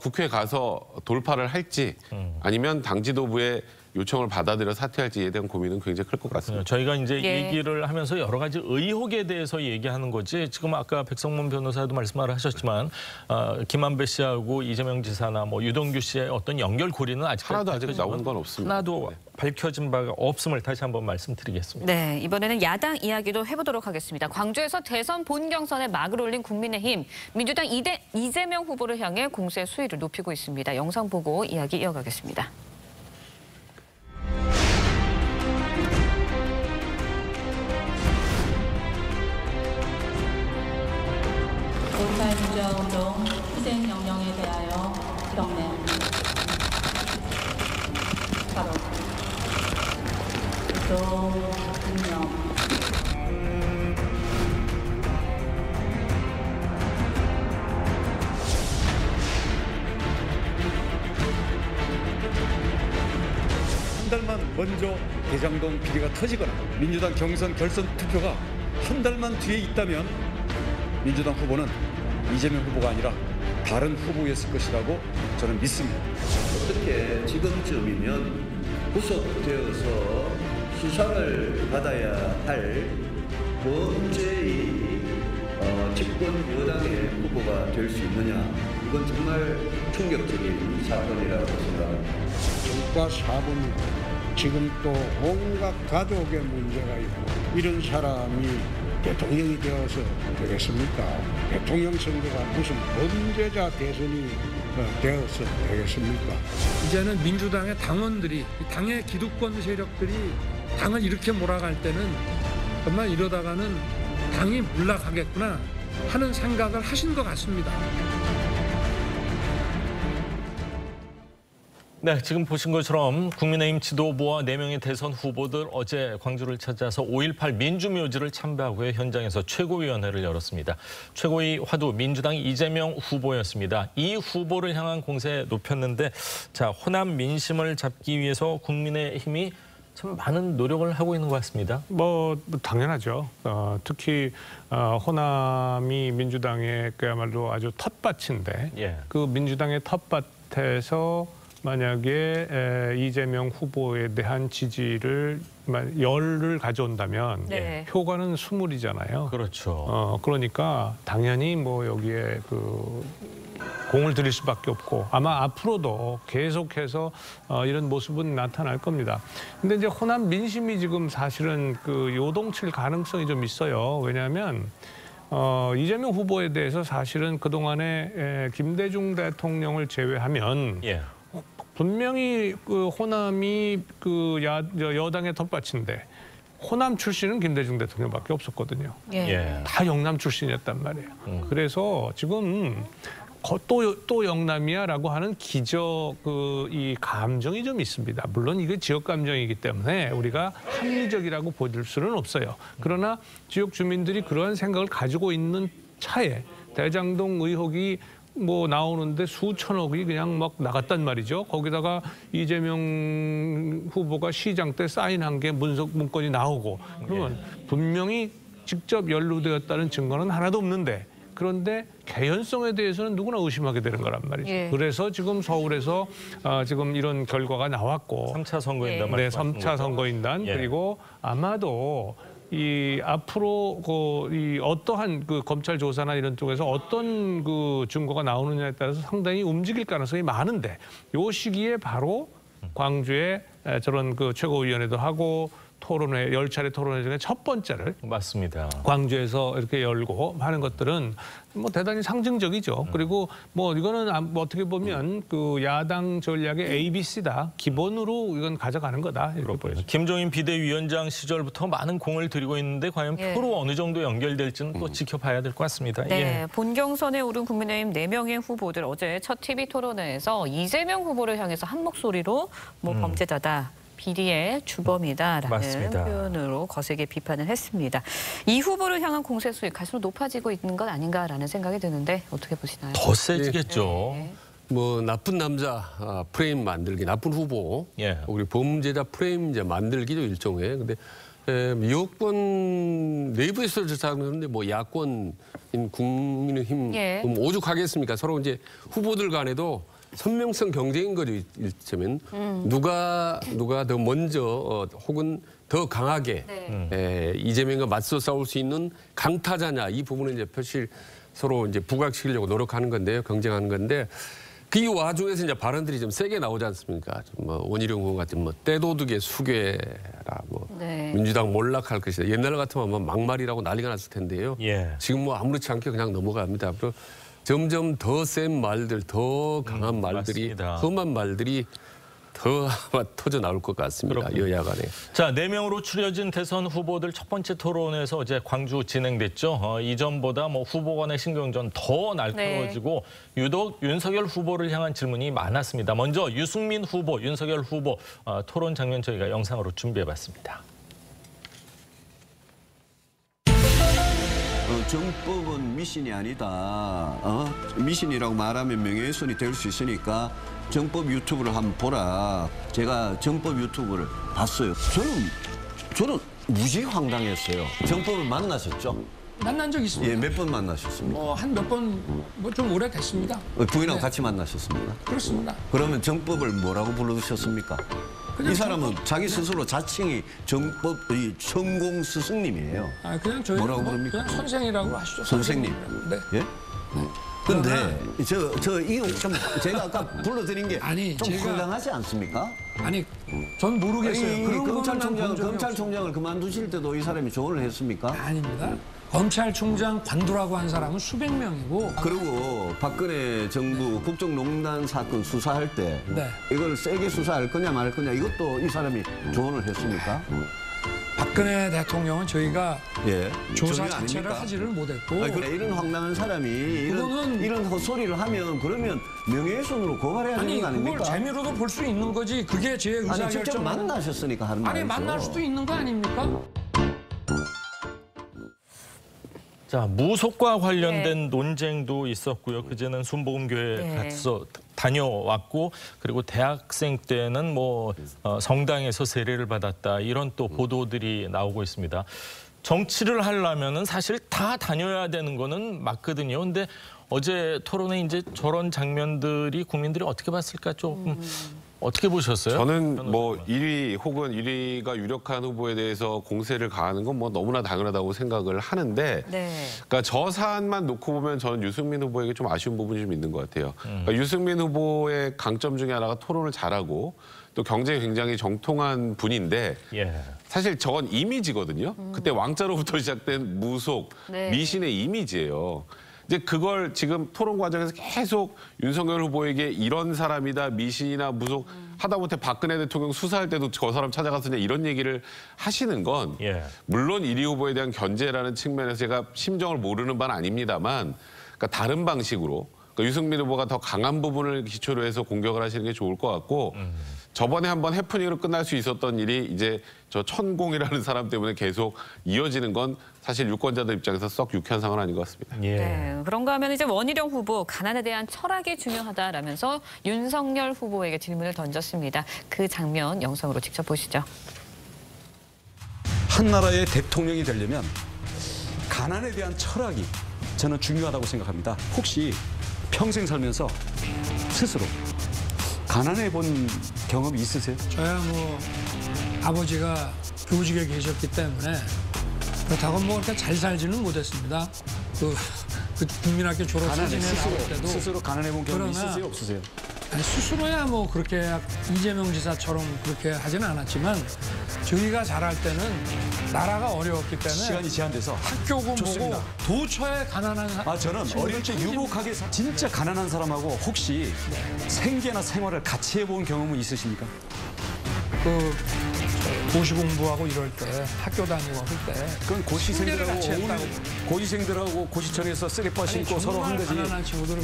국회에 가서 돌파를 할지 아니면 당 지도부의 요청을 받아들여 사퇴할지에 대한 고민은 굉장히 클 것 같습니다. 저희가 이제 얘기를 하면서 여러 가지 의혹에 대해서 얘기하는 거지 지금 아까 백성문 변호사도 말씀을 하셨지만 김한배 씨하고 이재명 지사나 뭐 유동규 씨의 어떤 연결고리는 하나도 아직 나온 건 없습니다. 하나도 밝혀진 바가 없음을 다시 한번 말씀드리겠습니다. 네, 이번에는 야당 이야기도 해보도록 하겠습니다. 광주에서 대선 본경선에 막을 올린 국민의힘, 민주당 이재명 후보를 향해 공세 수위를 높이고 있습니다. 영상 보고 이야기 이어가겠습니다. 민주화운동 희생영령에 대하여 경례. 바로 또 운명. 먼저 대장동 비리가 터지거나 민주당 경선 결선 투표가 한 달만 뒤에 있다면 민주당 후보는 이재명 후보가 아니라 다른 후보였을 것이라고 저는 믿습니다. 어떻게 지금쯤이면 구속되어서 수사를 받아야 할 범죄의 집권 여당의 후보가 될 수 있느냐, 이건 정말 충격적인 사건이라고 생각합니다. 정과 사분, 지금 또 온갖 가족의 문제가 있고 이런 사람이 대통령이 되어서 되겠습니까? 대통령 선거가 무슨 범죄자 대선이 되어서 되겠습니까? 이제는 민주당의 당원들이, 당의 기득권 세력들이 당을 이렇게 몰아갈 때는 정말 이러다가는 당이 몰락하겠구나 하는 생각을 하신 것 같습니다. 네, 지금 보신 것처럼 국민의힘 지도부와 4명의 대선 후보들 어제 광주를 찾아서 5.18 민주묘지를 참배하고 현장에서 최고위원회를 열었습니다. 최고위 화두 민주당 이재명 후보였습니다. 이 후보를 향한 공세 높였는데, 자, 호남 민심을 잡기 위해서 국민의힘이 참 많은 노력을 하고 있는 것 같습니다. 뭐 당연하죠. 특히 호남이 민주당의 그야말로 아주 텃밭인데, 예. 그 민주당의 텃밭에서 만약에 이재명 후보에 대한 지지를 열을 가져온다면 네. 표가는 스물이잖아요. 그렇죠. 그러니까 당연히 뭐 여기에 그 공을 들일 수밖에 없고 아마 앞으로도 계속해서 이런 모습은 나타날 겁니다. 근데 이제 호남 민심이 지금 사실은 그 요동칠 가능성이 좀 있어요. 왜냐하면 이재명 후보에 대해서 사실은 그동안에 김대중 대통령을 제외하면 예. 분명히 그 호남이 그 여당의 텃밭인데 호남 출신은 김대중 대통령밖에 없었거든요. 예. 다 영남 출신이었단 말이에요. 그래서 지금 또 영남이야라고 하는 기적 이 감정이 좀 있습니다. 물론 이게 지역 감정이기 때문에 우리가 합리적이라고 볼 수는 없어요. 그러나 지역 주민들이 그러한 생각을 가지고 있는 차에 대장동 의혹이 뭐 나오는데 수천억이 그냥 막 나갔단 말이죠. 거기다가 이재명 후보가 시장 때 사인한 게 문건이 나오고 그러면 분명히 직접 연루되었다는 증거는 하나도 없는데, 그런데 개연성에 대해서는 누구나 의심하게 되는 거란 말이죠. 예. 그래서 지금 서울에서 지금 이런 결과가 나왔고 3차 선거인단 네, 3차 선거인단 예. 그리고 아마도 이 앞으로 이 어떠한 그 검찰 조사나 이런 쪽에서 어떤 그 증거가 나오느냐에 따라서 상당히 움직일 가능성이 많은데, 요 시기에 바로 광주에 저런 그 최고위원회도 하고 토론회, 10차례 토론회 중에 첫 번째를 맞습니다. 광주에서 이렇게 열고 하는 것들은 뭐 대단히 상징적이죠. 그리고 뭐 이거는 뭐 어떻게 보면 그 야당 전략의 ABC다. 기본으로 이건 가져가는 거다. 이렇게 보여요. 김종인 비대위원장 시절부터 많은 공을 들이고 있는데 과연 예. 표로 어느 정도 연결될지는 또 지켜봐야 될 것 같습니다. 네, 예. 본경선에 오른 국민의힘 4명의 후보들 어제 첫 TV 토론회에서 이재명 후보를 향해서 한 목소리로 뭐 범죄자다. 비리의 주범이다라는 맞습니다. 표현으로 거세게 비판을 했습니다. 이 후보를 향한 공세 수익 갈수록 높아지고 있는 것 아닌가라는 생각이 드는데 어떻게 보시나요? 더 세지겠죠. 네. 뭐 나쁜 남자 프레임 만들기, 나쁜 후보, 예. 우리 범죄자 프레임 이제 만들기도 일종의. 근데 여권 내부에서 조사하는데 뭐 야권인 국민의힘 예. 오죽하겠습니까? 서로 이제 후보들 간에도 선명성 경쟁인 거죠. 일쩌면 누가 더 먼저 혹은 더 강하게 이재명과 맞서 싸울 수 있는 강타자냐, 이 부분은 이제 표실 서로 이제 부각시키려고 노력하는 건데요, 경쟁하는 건데, 그 와중에서 이제 발언들이 좀 세게 나오지 않습니까? 뭐 원희룡 의원 같은 뭐 떼도둑의 수괴라, 뭐 네. 민주당 몰락할 것이다. 옛날 같으면 뭐 막말이라고 난리가 났을 텐데요. 예. 지금 뭐 아무렇지 않게 그냥 넘어갑니다. 앞으로 점점 더 센 말들, 더 강한 말들이, 맞습니다. 험한 말들이 더 터져 나올 것 같습니다. 그렇군요. 여야 간에. 자, 4명으로 추려진 대선 후보들 첫 번째 토론에서 어제 광주 진행됐죠. 이전보다 뭐 후보 간의 신경전 더 날카로워지고 유독 윤석열 후보를 향한 질문이 많았습니다. 먼저 유승민 후보, 윤석열 후보 토론 장면 저희가 영상으로 준비해봤습니다. 정법은 미신이 아니다. 미신이라고 말하면 명예훼손이 될 수 있으니까 정법 유튜브를 한번 보라. 제가 정법 유튜브를 봤어요. 저는 무지 황당했어요. 정법을 만나셨죠? 만난 적 있습니다. 예, 몇 번 만나셨습니까? 한 몇 번 좀 오래 됐습니다. 부인하고 네. 같이 만나셨습니까? 그렇습니다. 그러면 정법을 뭐라고 부르셨습니까? 이 사람은 자기 스스로 자칭이 정법의 천공 스승님이에요. 그냥 저희 뭐라고 부릅니까? 그냥 선생이라고 하시죠. 선생님. 네. 예? 근데 이거 좀 제가 아까 불러드린 게 좀 황당하지 않습니까? 아니, 전 모르겠어요. 검찰총장을 그만두실 때도 이 사람이 조언을 했습니까? 아닙니다. 검찰총장 관두라고 한 사람은 수백 명이고. 그리고 박근혜 정부 국정농단 사건 수사할 때 네. 이걸 세게 수사할 거냐 말 거냐 이것도 이 사람이 조언을 했습니까? 박근혜 대통령은 저희가 조사 전혀 자체를 아닙니까? 하지를 못했고. 이런 황당한 사람이 이런 헛소리를 하면 그러면 명예훼손으로 고발해야 되는 거 아닙니까? 그걸 재미로도 볼 수 있는 거지. 그게 제 의사결정. 직접 만나셨으니까 하는 말이죠. 만날 수도 있는 거 아닙니까? 자, 무속과 관련된 논쟁도 있었고요. 그제는 순복음교회 가서 다녀왔고, 그리고 대학생 때는 성당에서 세례를 받았다, 이런 또 보도들이 나오고 있습니다. 정치를 하려면은 사실 다 다녀야 되는 거는 맞거든요. 근데 어제 토론에 이제 저런 장면들이 국민들이 어떻게 봤을까 조금 어떻게 보셨어요? 저는 1위 혹은 1위가 유력한 후보에 대해서 공세를 가하는 건 너무나 당연하다고 생각을 하는데, 그러니까 저 사안만 놓고 보면 저는 유승민 후보에게 좀 아쉬운 부분이 좀 있는 것 같아요. 그러니까 유승민 후보의 강점 중에 하나가 토론을 잘하고 또 경쟁이 굉장히 정통한 분인데 사실 저건 이미지거든요. 그때 왕자로부터 시작된 무속, 미신의 이미지예요. 이제 그걸 지금 토론 과정에서 계속 윤석열 후보에게 이런 사람이다, 미신이나 무속, 하다못해 박근혜 대통령 수사할 때도 저 사람 찾아갔으냐 이런 얘기를 하시는 건 물론 1위 후보에 대한 견제라는 측면에서 제가 심정을 모르는 바는 아닙니다만, 그러니까 다른 방식으로 그러니까 유승민 후보가 더 강한 부분을 기초로 해서 공격을 하시는 게 좋을 것 같고, 저번에 한번 해프닝으로 끝날 수 있었던 일이 이제 저 천공이라는 사람 때문에 계속 이어지는 건 사실 유권자들 입장에서 썩 유쾌한 상황은 아닌 것 같습니다. 네, 그런가 하면 이제 원희룡 후보 가난에 대한 철학이 중요하다라면서 윤석열 후보에게 질문을 던졌습니다. 그 장면 영상으로 직접 보시죠. 한 나라의 대통령이 되려면 가난에 대한 철학이 저는 중요하다고 생각합니다. 혹시 평생 살면서 스스로 가난해 본 경험이 있으세요? 저야 아버지가 교직에 계셨기 때문에 그렇다고 그렇게 잘 살지는 못했습니다. 그 국민학교 졸업 사진에 나올 때도 스스로 가난해 본 경험이 있으세요? 없으세요? 아니, 스스로야 그렇게 이재명 지사처럼 그렇게 하지는 않았지만 저희가 자랄 때는 나라가 어려웠기 때문에 시간이 제한돼서 학교고 좋습니다. 뭐고 도처에 가난한 저는 어릴 때 유복하게 진짜 가난한 사람하고 혹시 생계나 생활을 같이 해본 경험은 있으십니까? 고시 공부하고 이럴 때 학교 다니고 할 때 그건 고시생들하고 고시청에서 쓰레빠 신고 서로 한 거지. 가난한 친구들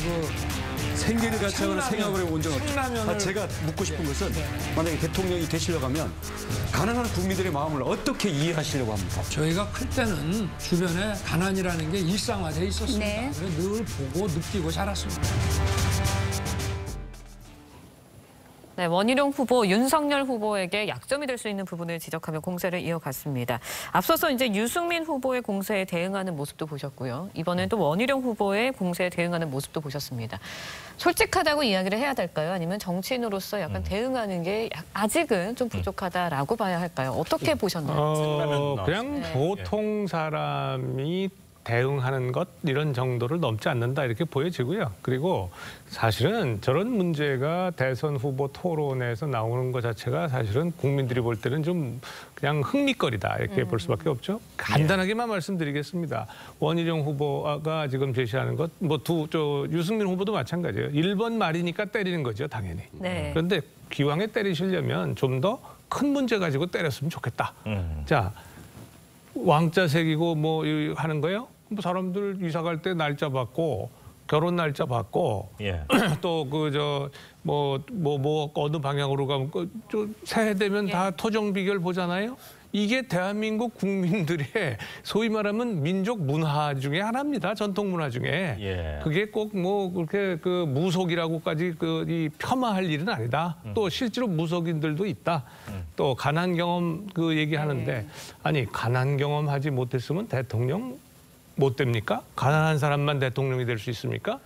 생계를 같이 하거나 생각을 해본 적은 없죠. 제가 묻고 싶은 것은 만약에 대통령이 되시려고 하면 가난한 국민들의 마음을 어떻게 이해하시려고 합니까? 저희가 클 때는 주변에 가난이라는 게 일상화돼 있었습니다. 그래서 늘 보고 느끼고 자랐습니다. 네, 원희룡 후보, 윤석열 후보에게 약점이 될 수 있는 부분을 지적하며 공세를 이어갔습니다. 앞서서 이제 유승민 후보의 공세에 대응하는 모습도 보셨고요. 이번엔 또 원희룡 후보의 공세에 대응하는 모습도 보셨습니다. 솔직하다고 이야기를 해야 될까요? 아니면 정치인으로서 약간 대응하는 게 아직은 좀 부족하다라고 봐야 할까요? 어떻게 보셨나요? 그냥 보통 사람이 대응하는 것 이런 정도를 넘지 않는다 이렇게 보여지고요. 그리고 사실은 저런 문제가 대선 후보 토론에서 나오는 것 자체가 사실은 국민들이 볼 때는 좀 그냥 흥미거리다 이렇게 볼 수밖에 없죠. 간단하게만 말씀드리겠습니다. 원희룡 후보가 지금 제시하는 것, 유승민 후보도 마찬가지예요. 1번 말이니까 때리는 거죠, 당연히. 그런데 기왕에 때리시려면 좀 더 큰 문제 가지고 때렸으면 좋겠다. 자. 왕자 새기고 하는 거예요? 사람들 이사 갈 때 날짜 받고 결혼 날짜 받고 또 어느 방향으로 가면 새해 되면 다 토정 비결 보잖아요. 이게 대한민국 국민들의 소위 말하면 민족 문화 중에 하나입니다. 전통 문화 중에. 예. 그게 꼭 뭐 그렇게 그 무속이라고까지 이 폄하할 일은 아니다. 또 실제로 무속인들도 있다. 또 가난 경험 그 얘기하는데 아니 가난 경험하지 못했으면 대통령 못 됩니까? 가난한 사람만 대통령이 될 수 있습니까?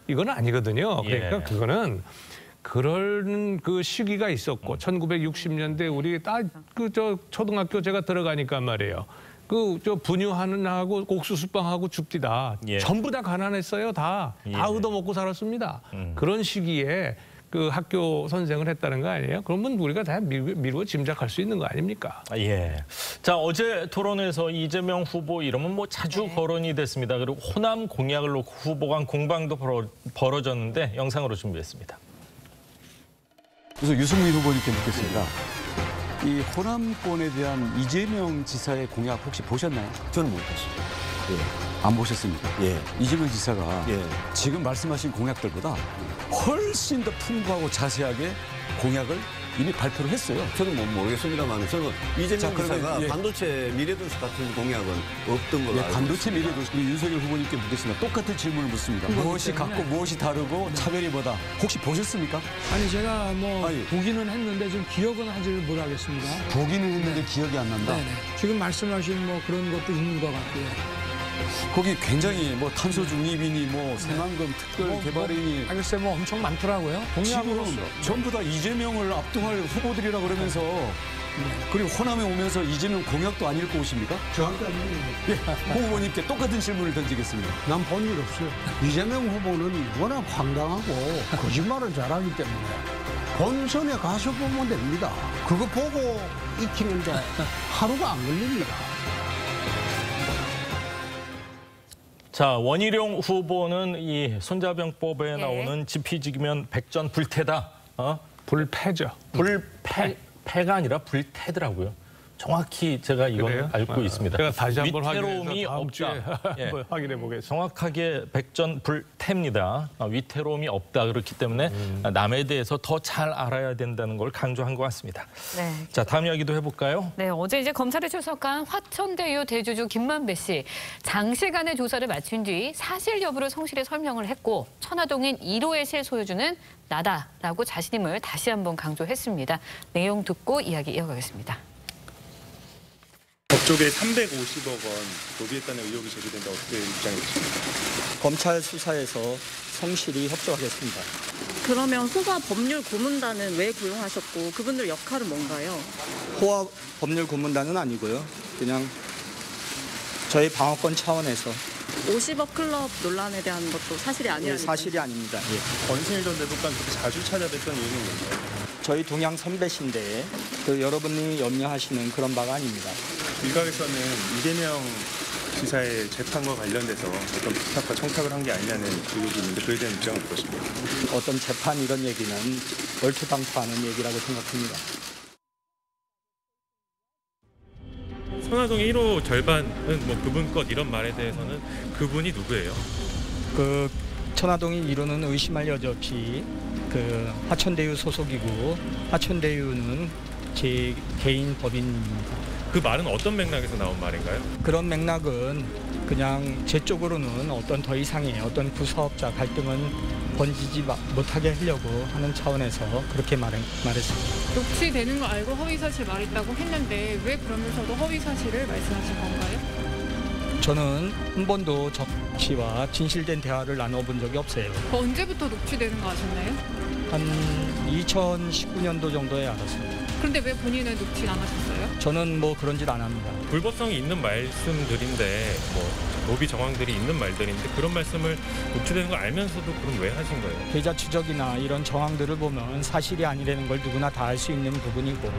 이건 아니거든요. 그러니까 예. 그거는 그런 그 시기가 있었고 1960년대 우리 초등학교 제가 들어가니까 말이에요. 분유하는 하고 옥수수빵하고 줍디다. 예. 전부 다 가난했어요. 다 얻어먹고 살았습니다. 그런 시기에 그 학교 선생을 했다는 거 아니에요? 그러면 우리가 다 미루어 짐작할 수 있는 거 아닙니까? 예. 자, 어제 토론에서 이재명 후보 이름은 뭐 자주 거론이 됐습니다. 그리고 호남 공약을 놓고 후보 간 공방도 벌어졌는데 영상으로 준비했습니다. 그래서 유승민 후보님께 묻겠습니다. 이 호남권에 대한 이재명 지사의 공약 혹시 보셨나요? 저는 못 봤습니다. 예. 안 보셨습니까? 예. 이재명 지사가 예. 지금 말씀하신 공약들보다 훨씬 더 풍부하고 자세하게 공약을 이미 발표를 했어요. 저는 모르겠습니다만 저는 이재명 지사가 예. 반도체 미래도시 같은 공약은 없던 걸로 예, 알고 반도체 있습니다. 미래도시 우리 윤석열 후보님께 묻겠습니다. 똑같은 질문을 묻습니다. 무엇이 같고 무엇이 다르고 차별이 뭐다. 혹시 보셨습니까? 아니 제가 뭐 보기는 했는데 좀 기억은 하지를 못하겠습니다. 보기는 했는데 기억이 안 난다. 네네. 지금 말씀하신 뭐 그런 것도 있는 것 같고요. 거기 굉장히 뭐 탄소 중립이니 뭐 새만금 특별 개발이니 글쎄 뭐 엄청 많더라고요. 공약으로서 지금 전부 다 이재명을 압도할 후보들이라 그러면서 그리고 호남에 오면서 이재명 공약도 안 읽고 오십니까? 저한테 예, 홍 후보님께 똑같은 질문을 던지겠습니다. 난 본 일 없어요. 이재명 후보는 워낙 황당하고 거짓말을 잘하기 때문에 본선에 가서 보면 됩니다. 그거 보고 익히는데 하루가 안 걸립니다. 자, 원희룡 후보는 이 손자병법에 나오는 지피지기면 백전불태다. 불패죠. 패가 아니라 불태더라고요. 정확히 제가 이건 그래요? 알고 있습니다. 제가 다시 한번 위태로움이 다음 주에 없다. 예. 한번 확인해 보겠습니다. 정확하게 백전불태입니다. 위태로움이 없다. 그렇기 때문에 남에 대해서 더 잘 알아야 된다는 걸 강조한 것 같습니다. 네. 자, 다음 이야기도 해볼까요? 네, 어제 이제 검찰에 출석한 화천대유 대주주 김만배 씨 장시간의 조사를 마친 뒤 사실 여부를 성실히 설명을 했고 천화동인 1호의 실소유주는 나다라고 자신임을 다시 한번 강조했습니다. 내용 듣고 이야기 이어가겠습니다. 법조계 350억 원 로비했다는 의혹이 제기된다. 어떻게 입장이 되십니까? 검찰 수사에서 성실히 협조하겠습니다. 그러면 호화 법률 고문단은 왜 고용하셨고 그분들 역할은 뭔가요? 호화 법률 고문단은 아니고요. 그냥 저희 방어권 차원에서 50억 클럽 논란에 대한 것도 사실이 아니라는 사실이 아닙니다. 권순일 전 대법관 그렇게 자주 찾아뵙던 이유는 뭔가요? 저희 동양 선배신데 여러분이 염려하시는 그런 바가 아닙니다. 일각에서는 이재명 지사의 재판과 관련돼서 어떤 부탁과 청탁을 한 게 아니냐는 의혹이 있는데 그에 대한 입장은 어떠십니까? 어떤 재판 이런 얘기는 얼토당토하는 얘기라고 생각합니다. 천화동 1호 절반은 뭐 그분 것 이런 말에 대해서는 그분이 누구예요? 그 천화동인 1호는 의심할 여지 없이 그 화천대유 소속이고 화천대유는 제 개인 법인입니다. 그 말은 어떤 맥락에서 나온 말인가요? 그런 맥락은 그냥 제 쪽으로는 어떤 더 이상의 어떤 부사업자 갈등은 번지지 못하게 하려고 하는 차원에서 그렇게 말했습니다. 녹취되는 거 알고 허위사실 말했다고 했는데 왜 그러면서도 허위사실을 말씀하신 건가요? 저는 한 번도 적 씨와 진실된 대화를 나눠본 적이 없어요. 언제부터 녹취되는 거 아셨나요? 한 2019년도 정도에 알았습니다. 그런데 왜 본인은 녹취 안 하셨어요? 저는 뭐 그런 짓 안 합니다. 불법성이 있는 말씀들인데 뭐 로비 정황들이 있는 말들인데 그런 말씀을 녹취되는 걸 알면서도 그럼 왜 하신 거예요? 계좌 추적이나 이런 정황들을 보면 사실이 아니라는 걸 누구나 다 알 수 있는 부분이고.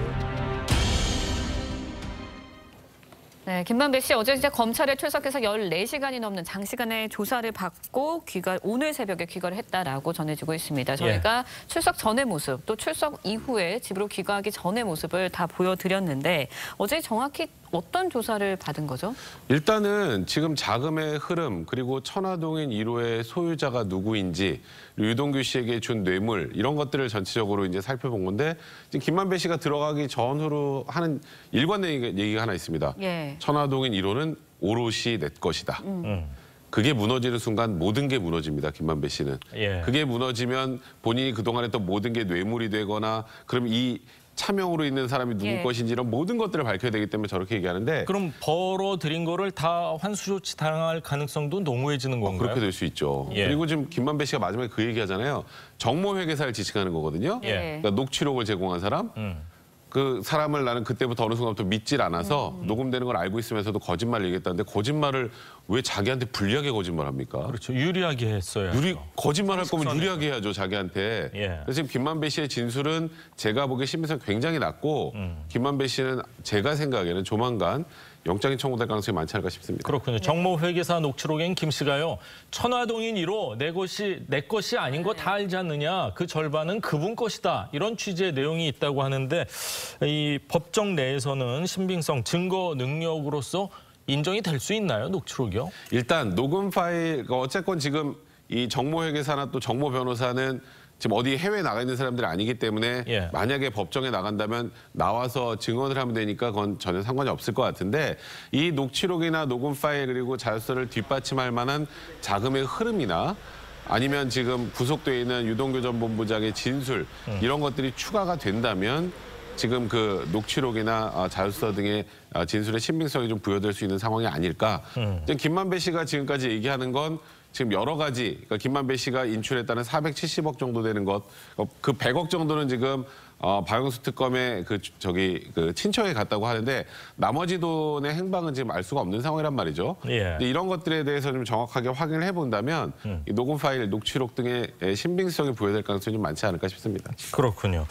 네, 김만배 씨 어제 이제 검찰에 출석해서 14시간이 넘는 장시간의 조사를 받고 오늘 새벽에 귀가를 했다라고 전해지고 있습니다. 저희가 출석 전의 모습 또 출석 이후에 집으로 귀가하기 전의 모습을 다 보여드렸는데 어제 정확히 어떤 조사를 받은 거죠? 일단은 지금 자금의 흐름 그리고 천화동인 1호의 소유자가 누구인지 유동규 씨에게 준 뇌물 이런 것들을 전체적으로 이제 살펴본 건데 지금 김만배 씨가 들어가기 전후로 하는 일관 얘기가 하나 있습니다. 예. 천화동인 1호는 오롯이 내 것이다. 그게 무너지는 순간 모든 게 무너집니다. 김만배 씨는. 예. 그게 무너지면 본인이 그동안 했던 모든 게 뇌물이 되거나 그럼 이 차명으로 있는 사람이 누구 예. 것인지 이런 모든 것들을 밝혀야 되기 때문에 저렇게 얘기하는데 그럼 벌어들인 거를 다 환수 조치 당할 가능성도 농후해지는 건가요? 그렇게 될 수 있죠. 예. 그리고 지금 김만배 씨가 마지막에 그 얘기하잖아요. 정모회계사를 지칭하는 거거든요. 예. 그러니까 녹취록을 제공한 사람. 그 사람을 나는 그때부터 어느 순간부터 믿질 않아서 녹음되는 걸 알고 있으면서도 거짓말을 얘기했다는데 거짓말을 왜 자기한테 불리하게 거짓말합니까? 그렇죠. 유리하게 했어요. 거짓말할 거면 유리하게 해야죠, 자기한테. 예. 그래서 지금 김만배 씨의 진술은 제가 보기에 신빙성 굉장히 낮고 김만배 씨는 제가 생각에는 조만간 영장이 청구될 가능성이 많지 않을까 싶습니다. 그렇군요. 정모회계사 녹취록엔 김 씨가요. 천화동인 1호 내 것이 아닌 거 다 알지 않느냐. 그 절반은 그분 것이다. 이런 취지의 내용이 있다고 하는데 이 법정 내에서는 신빙성 증거 능력으로서 인정이 될 수 있나요? 녹취록이요? 일단 녹음 파일, 어쨌건 지금 이 정모회계사나 또 정모 변호사는 지금 어디 해외에 나가 있는 사람들이 아니기 때문에 예. 만약에 법정에 나간다면 나와서 증언을 하면 되니까 그건 전혀 상관이 없을 것 같은데 이 녹취록이나 녹음 파일 그리고 자료서를 뒷받침할 만한 자금의 흐름이나 아니면 지금 구속돼 있는 유동규 전 본부장의 진술 이런 것들이 추가가 된다면 지금 그 녹취록이나 자료서 등의 진술의 신빙성이 좀 부여될 수 있는 상황이 아닐까. 김만배 씨가 지금까지 얘기하는 건 지금 여러 가지, 그러니까 김만배 씨가 인출했다는 470억 정도 되는 것, 그 100억 정도는 지금 박영수 특검의 그 친척에 갔다고 하는데 나머지 돈의 행방은 지금 알 수가 없는 상황이란 말이죠. 예. 근데 이런 것들에 대해서 좀 정확하게 확인을 해본다면 이 녹음 파일, 녹취록 등의 신빙성이 부여될 가능성이 좀 많지 않을까 싶습니다. 그렇군요.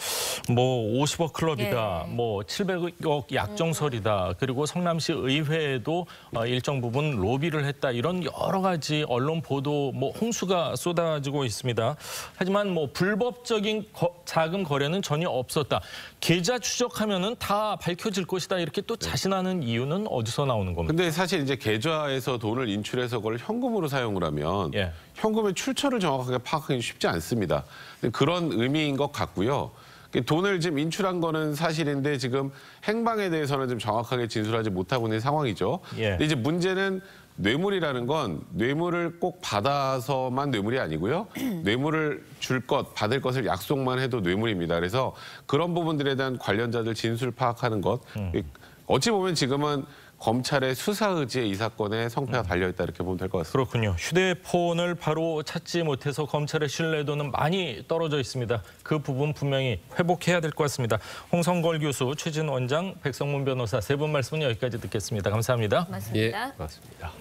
뭐 50억 클럽이다, 예. 뭐 700억 약정설이다, 그리고 성남시 의회에도 일정 부분 로비를 했다 이런 여러 가지 언론 보도 뭐 홍수가 쏟아지고 있습니다. 하지만 뭐 불법적인 자금 거래는 전혀 없었다. 계좌 추적하면은 다 밝혀질 것이다 이렇게 또 자신하는 이유는 어디서 나오는 겁니까? 근데 사실 이제 계좌에서 돈을 인출해서 그걸 현금으로 사용을 하면 예. 현금의 출처를 정확하게 파악하기 쉽지 않습니다. 그런 의미인 것 같고요. 돈을 지금 인출한 거는 사실인데 지금 행방에 대해서는 좀 정확하게 진술하지 못하고 있는 상황이죠. 예. 근데 이제 문제는 뇌물이라는 건 뇌물을 꼭 받아서만 뇌물이 아니고요. 뇌물을 줄 것, 받을 것을 약속만 해도 뇌물입니다. 그래서 그런 부분들에 대한 관련자들 진술 파악하는 것. 어찌 보면 지금은 검찰의 수사 의지에 이 사건에 성패가 달려있다 이렇게 보면 될 것 같습니다. 그렇군요. 휴대폰을 바로 찾지 못해서 검찰의 신뢰도는 많이 떨어져 있습니다. 그 부분 분명히 회복해야 될 것 같습니다. 홍성걸 교수, 최진 원장, 백성문 변호사 세 분 말씀은 여기까지 듣겠습니다. 감사합니다. 고맙습니다. 고맙습니다.